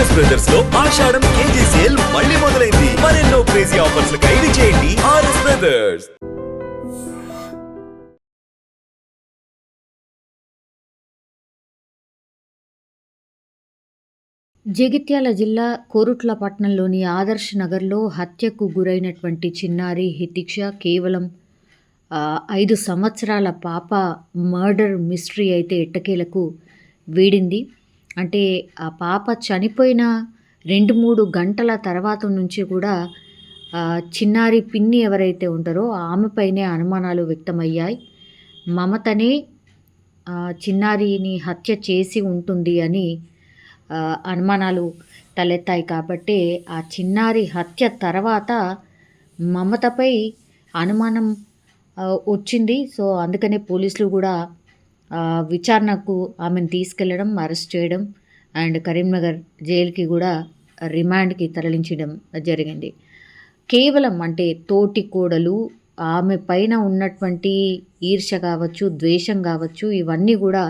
RS brothers లో ఆషాఢం KG sale మళ్ళీ మొదలైంది. మరెన్నో క్రేజీ ఆఫర్స్ ఖైదీ చేయండి ఆర్ఎస్ బ్రదర్స్. జగిత్యాల జిల్లా కోరుట్ల పట్టణంలోని ఆదర్శ్ నగర్లో హత్యకు గురైనటువంటి చిన్నారి హితిక్ష కేవలం 5 సంవత్సరాల పాప మర్డర్ మిస్టరీ అయితే ఎట్టకేలకు వీడింది. అంటే ఆ పాప చనిపోయిన 2-3 గంటల తర్వాత నుంచి కూడా చిన్నారి పిన్ని ఎవరైతే ఉంటారో ఆమెపైనే అనుమానాలు వ్యక్తమయ్యాయి. మమతనే చిన్నారిని హత్య చేసి ఉంటుంది అని అనుమానాలు తలెత్తాయి. కాబట్టి ఆ చిన్నారి హత్య తర్వాత మమతపై అనుమానం వచ్చింది. సో అందుకనే పోలీసులు కూడా విచారణకు ఆమెను తీసుకెళ్ళడం, అరెస్ట్ చేయడం అండ్ కరీంనగర్ జైలుకి కూడా రిమాండ్కి తరలించడం జరిగింది. కేవలం అంటే తోటి కోడలు ఆమె పైన ఉన్నటువంటి ఈర్ష్య కావచ్చు, ద్వేషం కావచ్చు, ఇవన్నీ కూడా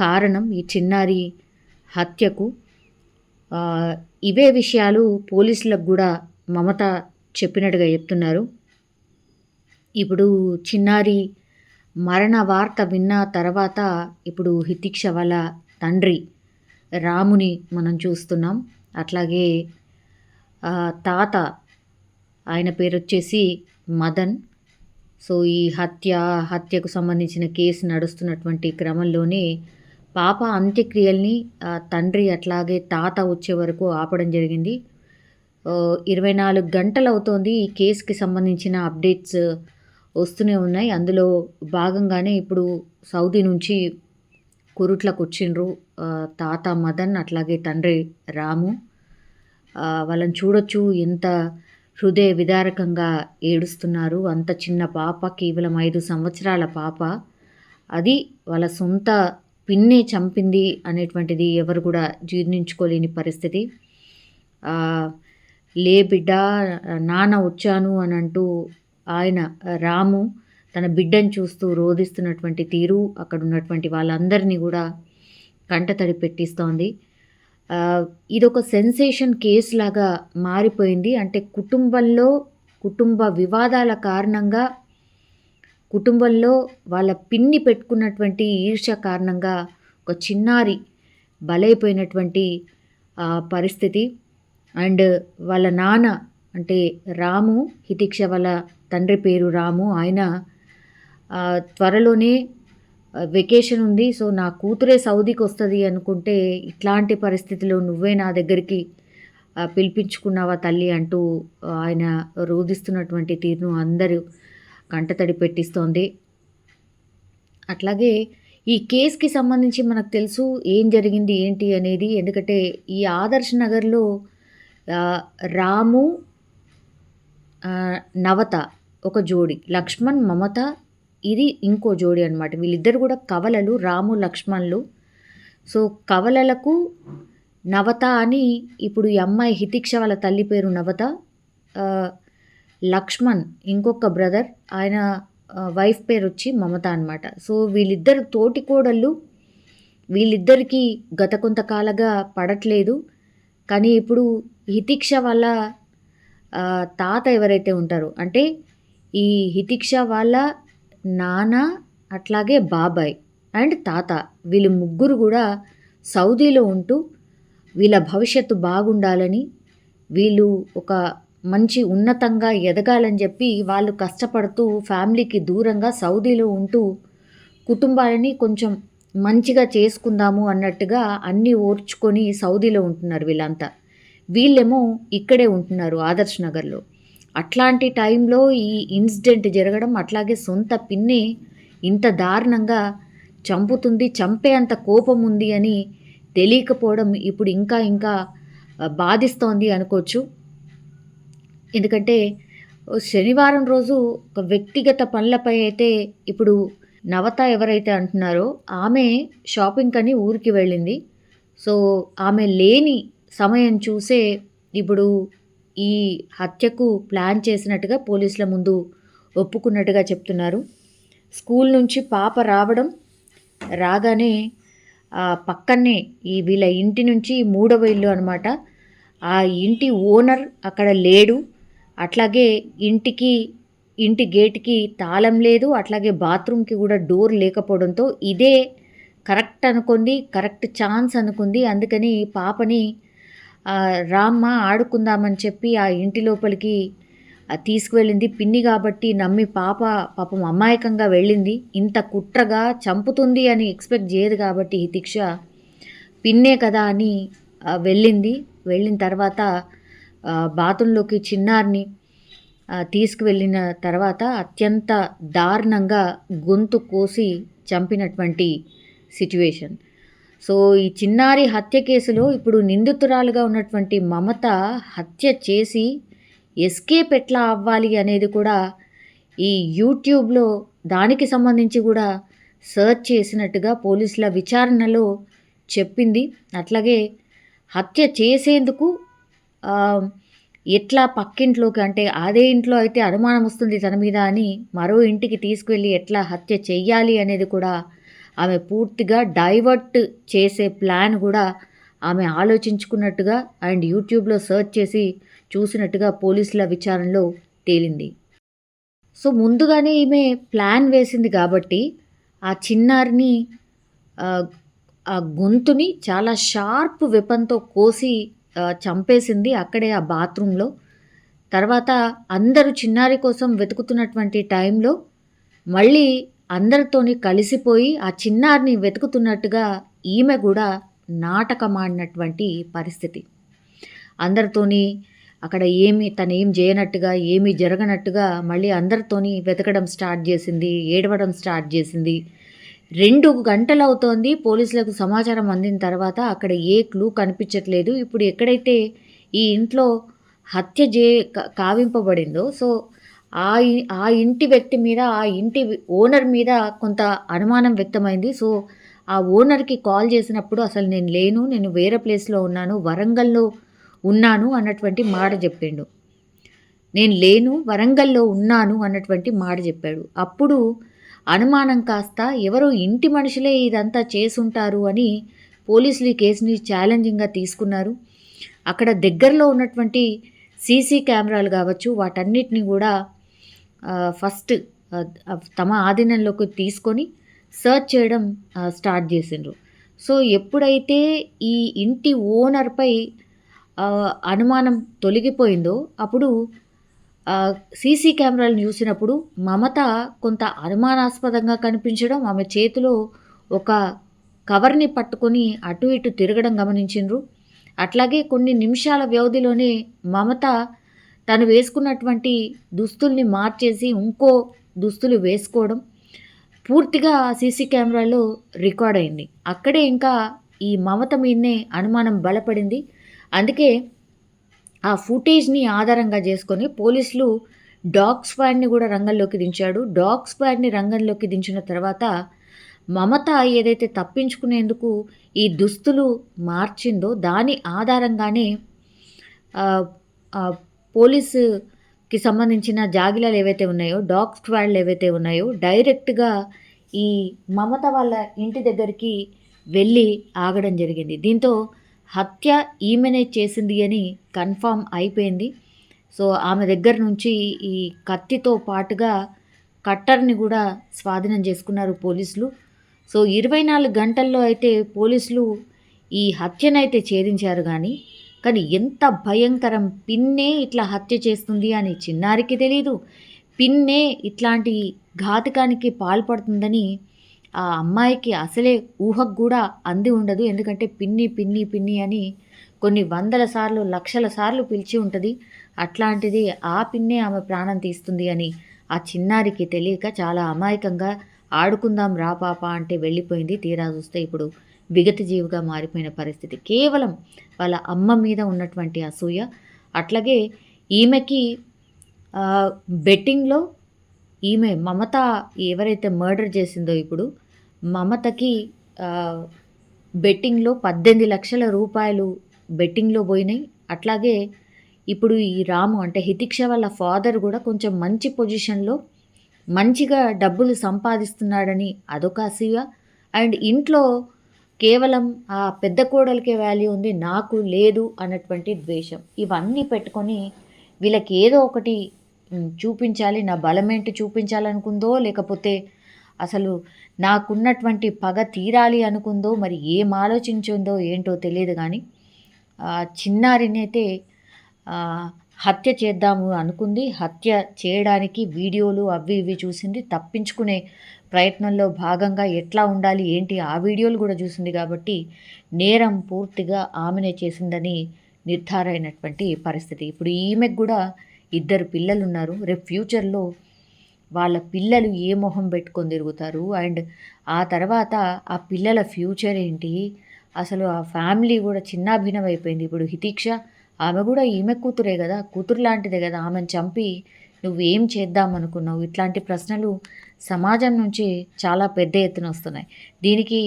కారణం ఈ చిన్నారి హత్యకు. ఇవే విషయాలు పోలీసులకు కూడా మమత చెప్పినట్టుగా చెప్తున్నారు. ఇప్పుడు చిన్నారి మరణ వార్త విన్న తర్వాత ఇప్పుడు హితిక్ష వాళ్ళ తండ్రి రాముని మనం చూస్తున్నాం. అట్లాగే తాత, ఆయన పేరు వచ్చేసి మదన్. సో ఈ హత్యకు సంబంధించిన కేసు నడుస్తున్నటువంటి క్రమంలోనే పాప అంత్యక్రియల్ని తండ్రి అట్లాగే తాత వచ్చే వరకు ఆపడం జరిగింది. 24 గంటలు అవుతోంది ఈ కేసుకి సంబంధించిన అప్డేట్స్ వస్తూనే ఉన్నాయి. అందులో భాగంగానే ఇప్పుడు సౌదీ నుంచి కురుట్లకు వచ్చిండ్రు తాత మదన్ అట్లాగే తండ్రి రాము. వాళ్ళని చూడొచ్చు ఎంత హృదయ విదారకంగా ఏడుస్తున్నారు. అంత చిన్న పాప, కేవలం 5 సంవత్సరాల పాప, అది వాళ్ళ సొంత పిన్నే చంపింది అనేటువంటిది ఎవరు కూడా జీర్ణించుకోలేని పరిస్థితి. లే బిడ్డ, నాన్న వచ్చాను అని అంటూ ఆయన రాము తన బిడ్డను చూస్తూ రోధిస్తున్నటువంటి తీరు అక్కడ ఉన్నటువంటి వాళ్ళందరినీ కూడా కంటతడి పెట్టిస్తోంది. ఇదొక సెన్సేషన్ కేసు లాగా మారిపోయింది. అంటే కుటుంబ వివాదాల కారణంగా, కుటుంబంలో వాళ్ళ పిన్ని పెట్టుకున్నటువంటి ఈర్ష్య కారణంగా ఒక చిన్నారి బలైపోయినటువంటి పరిస్థితి. అండ్ వాళ్ళ నాన్న అంటే రాము, హితిక్ష వాళ్ళ తండ్రి పేరు రాము, ఆయన త్వరలోనే వెకేషన్ ఉంది, సో నా కూతురే సౌదీకి వస్తుంది అనుకుంటే ఇట్లాంటి పరిస్థితిలో నువ్వే నా దగ్గరికి పిలిపించుకున్నావా తల్లి అంటూ ఆయన రోధిస్తున్నటువంటి తీరును అందరూ కంటతడి పెట్టిస్తోంది. అట్లాగే ఈ కేసుకి సంబంధించి మనకు తెలుసు ఏం జరిగింది ఏంటి అనేది. ఎందుకంటే ఈ ఆదర్శ్ నగర్లో రాము నవత ఒక జోడి, లక్ష్మణ్ మమత ఇది ఇంకో జోడి అనమాట. వీళ్ళిద్దరు కూడా కవలలు, రాము లక్ష్మణ్లు. సో కవలలకు నవత అని ఇప్పుడు ఈ అమ్మాయి హితిక్ష వాళ్ళ తల్లి పేరు నవత, లక్ష్మణ్ ఇంకొక బ్రదర్, ఆయన వైఫ్ పేరు వచ్చి మమత అనమాట. సో వీళ్ళిద్దరు తోటి కోడళ్ళు, వీళ్ళిద్దరికీ గత కొంతకాలంగా పడట్లేదు. కానీ ఇప్పుడు హితిక్ష వాళ్ళ తాత ఎవరైతే ఉంటారో, అంటే ఈ హితిక్ష వాళ్ళ నాన్న అట్లాగే బాబాయ్ అండ్ తాత, వీళ్ళు ముగ్గురు కూడా సౌదీలో ఉంటూ వీళ్ళ భవిష్యత్తు బాగుండాలని, వీళ్ళు ఒక మంచి ఉన్నతంగా ఎదగాలని చెప్పి వాళ్ళు కష్టపడుతూ ఫ్యామిలీకి దూరంగా సౌదీలో ఉంటూ కుటుంబాలని కొంచెం మంచిగా చేసుకుందాము అన్నట్టుగా అన్నీ ఓర్చుకొని సౌదీలో ఉంటున్నారు వీళ్ళంతా. వీళ్ళేమో ఇక్కడే ఉంటున్నారు ఆదర్శ్ నగర్లో. అట్లాంటి టైంలో ఈ ఇన్సిడెంట్ జరగడం, అట్లాగే సొంత పిన్ని ఇంత దారుణంగా చంపుతుంది, చంపే అంత కోపం ఉంది అని తెలియకపోవడం ఇప్పుడు ఇంకా బాధిస్తోంది అనుకోవచ్చు. ఎందుకంటే శనివారం రోజు ఒక వ్యక్తిగత పనులపై అయితే ఇప్పుడు నవత ఎవరైతే అంటున్నారో ఆమె షాపింగ్ అని ఊరికి వెళ్ళింది. సో ఆమె లేని సమయం చూసే ఇప్పుడు ఈ హత్యకు ప్లాన్ చేసినట్టుగా పోలీసుల ముందు ఒప్పుకున్నట్టుగా చెప్తున్నారు. స్కూల్ నుంచి పాప రాగానే పక్కనే ఈ వీళ్ళ ఇంటి నుంచి మూడవ ఇల్లు అనమాట. ఆ ఇంటి ఓనర్ అక్కడ లేడు. అట్లాగే ఇంటి గేట్కి తాళం లేదు. అట్లాగే బాత్రూమ్కి కూడా డోర్ లేకపోవడంతో ఇదే కరెక్ట్ అనుకుంది, కరెక్ట్ ఛాన్స్ అనుకుంది. అందుకని పాపని రామ్మ ఆడుకుందామని చెప్పి ఆ ఇంటి లోపలికి తీసుకువెళ్ళింది. పిన్ని కాబట్టి నమ్మి పాపం అమాయకంగా వెళ్ళింది. ఇంత కుట్రగా చంపుతుంది అని ఎక్స్పెక్ట్ చేయదు కాబట్టి హితిక్ష పిన్నే కదా అని వెళ్ళింది. వెళ్ళిన తర్వాత బాత్రూంలోకి చిన్నారిని తీసుకువెళ్ళిన తర్వాత అత్యంత దారుణంగా గొంతు కోసి చంపినటువంటి సిచ్యువేషన్. సో ఈ చిన్నారి హత్య కేసులో ఇప్పుడు నిందితురాలుగా ఉన్నటువంటి మమత హత్య చేసి ఎస్కేప్ ఎట్లా అవ్వాలి అనేది కూడా ఈ యూట్యూబ్లో దానికి సంబంధించి కూడా సర్చ్ చేసినట్టుగా పోలీసుల విచారణలో చెప్పింది. అట్లాగే హత్య చేసేందుకు ఎట్లా పక్కింట్లోకి, అంటే అదే ఇంట్లో అయితే అనుమానం వస్తుంది తన మీద అని మరో ఇంటికి తీసుకువెళ్ళి ఎట్లా హత్య చెయ్యాలి అనేది కూడా ఆమె పూర్తిగా డైవర్ట్ చేసే ప్లాన్ కూడా ఆమె ఆలోచించుకున్నట్టుగా అండ్ యూట్యూబ్లో సర్చ్ చేసి చూసినట్టుగా పోలీసుల విచారణలో తేలింది. సో ముందుగానే ఈమె ప్లాన్ వేసింది కాబట్టి ఆ చిన్నారిని ఆ గొంతుని చాలా షార్ప్ వెపన్తో కోసి చంపేసింది అక్కడే ఆ బాత్రూంలో. తర్వాత అందరూ చిన్నారి కోసం వెతుకుతున్నటువంటి టైంలో మళ్ళీ అందరితోని కలిసిపోయి ఆ చిన్నారిని వెతుకుతున్నట్టుగా ఈమె కూడా నాటకమాడినటువంటి పరిస్థితి. అందరితోని అక్కడ తను ఏం చేయనట్టుగా, ఏమీ జరగనట్టుగా మళ్ళీ అందరితోని వెతకడం స్టార్ట్ చేసింది, ఏడవడం స్టార్ట్ చేసింది. 2 గంటలు అవుతోంది పోలీసులకు సమాచారం అందిన తర్వాత. అక్కడ ఏ క్లూ కనిపించట్లేదు. ఇప్పుడు ఎక్కడైతే ఈ ఇంట్లో హత్య కావింపబడిందో సో ఆ ఇంటి వ్యక్తి మీద, ఆ ఇంటి ఓనర్ మీద కొంత అనుమానం వ్యక్తమైంది. సో ఆ ఓనర్కి కాల్ చేసినప్పుడు అసలు నేను వేరే ప్లేస్లో ఉన్నాను, వరంగల్లో ఉన్నాను అన్నటువంటి మాట చెప్పిండు. నేను లేను, వరంగల్లో ఉన్నాను అన్నటువంటి మాట చెప్పాడు. అప్పుడు అనుమానం కాస్త ఎవరో ఇంటి మనుషులే ఇదంతా చేసుంటారు అని పోలీసులు ఈ కేసుని ఛాలెంజింగ్గా తీసుకున్నారు. అక్కడ దగ్గరలో ఉన్నటువంటి సీసీ కెమెరాలు కావచ్చు, వాటన్నిటిని కూడా ఫస్ట్ తమ ఆధీనంలోకి తీసుకొని సర్చ్ చేయడం స్టార్ట్ చేసిండ్రు. సో ఎప్పుడైతే ఈ ఇంటి ఓనర్పై అనుమానం తొలగిపోయిందో అప్పుడు సీసీ కెమెరాలను చూసినప్పుడు మమత కొంత అనుమానాస్పదంగా కనిపించడం, ఆమె చేతిలో ఒక కవర్ని పట్టుకొని అటు ఇటు తిరగడం గమనించిండ్రు. అట్లాగే కొన్ని నిమిషాల వ్యవధిలోనే మమత తను వేసుకున్నటువంటి దుస్తుల్ని మార్చేసి ఇంకో దుస్తులు వేసుకోవడం పూర్తిగా సీసీ కెమెరాలో రికార్డ్ అయింది. అక్కడే ఇంకా ఈ మమత మీదనే అనుమానం బలపడింది. అందుకే ఆ ఫుటేజ్ని ఆధారంగా చేసుకొని పోలీసులు డాగ్ స్క్వాడ్ని కూడా రంగంలోకి దించాడు. డాగ్ స్క్వాడ్ని రంగంలోకి దించిన తర్వాత మమత ఏదైతే తప్పించుకునేందుకు ఈ దుస్తులు మార్చిందో దాని ఆధారంగానే పోలీసుకి సంబంధించిన జాగిలాలు ఏవైతే ఉన్నాయో, డాగ్ స్క్వాడ్లు ఏవైతే ఉన్నాయో డైరెక్ట్గా ఈ మమత వాళ్ళ ఇంటి దగ్గరికి వెళ్ళి ఆగడం జరిగింది. దీంతో హత్య ఈమెనే చేసింది అని కన్ఫామ్ అయిపోయింది. సో ఆమె దగ్గర నుంచి ఈ కత్తితో పాటుగా కట్టర్ని కూడా స్వాధీనం చేసుకున్నారు పోలీసులు. సో 24 గంటల్లో అయితే పోలీసులు ఈ హత్యనైతే ఛేదించారు. కానీ ఎంత భయంకరం, పిన్నే ఇట్లా హత్య చేస్తుంది అని చిన్నారికి తెలీదు, పిన్నే ఇట్లాంటి ఘాతకానికి పాల్పడుతుందని ఆ అమ్మాయికి అసలే ఊహకు కూడా అంది ఉండదు. ఎందుకంటే పిన్ని పిన్ని పిన్ని అని కొన్ని వందల సార్లు, లక్షల సార్లు పిలిచి ఉంటుంది. అట్లాంటిది ఆ పిన్నే ఆమె ప్రాణం తీస్తుంది అని ఆ చిన్నారికి తెలియక చాలా అమాయకంగా ఆడుకుందాం రా పాప అంటే వెళ్ళిపోయింది. తీరా చూస్తే ఇప్పుడు విగత జీవిగా మారిపోయిన పరిస్థితి. కేవలం వాళ్ళ అమ్మ మీద ఉన్నటువంటి అసూయ. అట్లాగే ఈమెకి బెట్టింగ్లో ఈమె మమత ఎవరైతే మర్డర్ చేసిందో ఇప్పుడు మమతకి బెట్టింగ్లో 18 లక్షల రూపాయలు బెట్టింగ్లో పోయినాయి. అట్లాగే ఇప్పుడు ఈ రాము అంటే హితిక్ష వాళ్ళ ఫాదర్ కూడా కొంచెం మంచి పొజిషన్లో మంచిగా డబ్బులు సంపాదిస్తున్నాడని అదొక అసూయ. అండ్ ఇంట్లో కేవలం ఆ పెద్ద కోడలికే వాల్యూ ఉంది, నాకు లేదు అన్నటువంటి ద్వేషం. ఇవన్నీ పెట్టుకొని వీళ్ళకి ఏదో ఒకటి చూపించాలి, నా బలమేంటి చూపించాలనుకుందో, లేకపోతే అసలు నాకున్నటువంటి పగ తీరాలి అనుకుందో, మరి ఏం ఆలోచించిందో ఏంటో తెలియదు. కానీ చిన్నారిని అయితే హత్య చేద్దాము అనుకుంది. హత్య చేయడానికి వీడియోలు అవి ఇవి చూసింది. తప్పించుకునే ప్రయత్నంలో భాగంగా ఎట్లా ఉండాలి ఏంటి ఆ వీడియోలు కూడా చూసింది. కాబట్టి నేరం పూర్తిగా ఆమెనే చేసిందని నిర్ధారణ అయినటువంటి పరిస్థితి. ఇప్పుడు ఈమెకు కూడా 2 పిల్లలు ఉన్నారు. రేపు ఫ్యూచర్లో వాళ్ళ పిల్లలు ఏ మొహం పెట్టుకొని తిరుగుతారు, అండ్ ఆ తర్వాత ఆ పిల్లల ఫ్యూచర్ ఏంటి, అసలు ఆ ఫ్యామిలీ కూడా చిన్నాభిన్నం అయిపోయింది. ఇప్పుడు హితీక్ష ఆమె కూడా ఈమె కూతురే కదా, కూతురు లాంటిదే కదా, ఆమెను చంపి నువ్వేం చేద్దామనుకున్నావు? ఇట్లాంటి ప్రశ్నలు సమాజం నుంచి చాలా పెద్ద ఎత్తున వస్తున్నాయి. దీనికి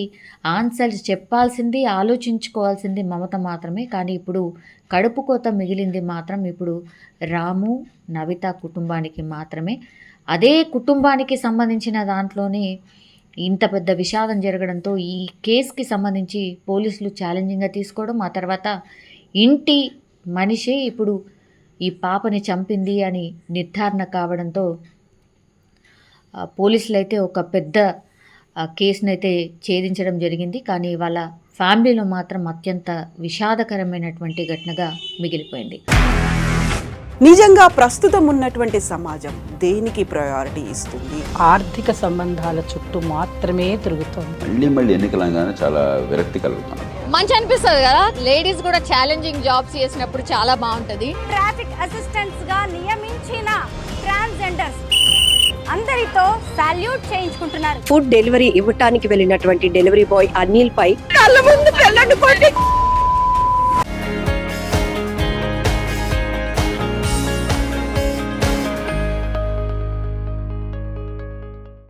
ఆన్సర్స్ చెప్పాల్సింది, ఆలోచించుకోవాల్సింది మమత మాత్రమే. కానీ ఇప్పుడు కడుపు కోత మిగిలింది మాత్రం ఇప్పుడు రాము నవిత కుటుంబానికి మాత్రమే. అదే కుటుంబానికి సంబంధించిన దాంట్లోనే ఇంత పెద్ద విషాదం జరగడంతో ఈ కేసుకి సంబంధించి పోలీసులు ఛాలెంజింగ్గా తీసుకోవడం, ఆ తర్వాత ఇంటి మనిషే ఇప్పుడు ఈ పాపని చంపింది అని నిర్ధారణ కావడంతో పోలీసులు అయితే ఒక పెద్ద కేసునైతే ఛేదించడం జరిగింది. కానీ వాళ్ళ ఫ్యామిలీలో మాత్రం అత్యంత విషాదకరమైనటువంటి ఘటనగా మిగిలిపోయింది. నిజంగా ప్రస్తుతం ఉన్నటువంటి సమాజం దేనికి ప్రయారిటీ ఇస్తుంది? ఆర్థిక సంబంధాల చుట్టూ మాత్రమే తిరుగుతోంది. మళ్ళీ ఎన్నికలంగానే చాలా విరక్తి కలుగుతాను. మంచి అనిపిస్తుంది కదా, లేడీస్ కూడా ఛాలెంజింగ్ జాబ్స్ చేసినప్పుడు చాలా బాగుంటది. ట్రాఫిక్ అసిస్టెంట్స్ గా నియమించిన ట్రాన్స్జెండర్స్ అందరితో సాల్యూట్ చేయించుకుంటున్నారు. ఫుడ్ డెలివరీ ఇవ్వటానికి వెళ్ళినటువంటి డెలివరీ బాయ్ అనిల్ పై కళ్ళ ముందు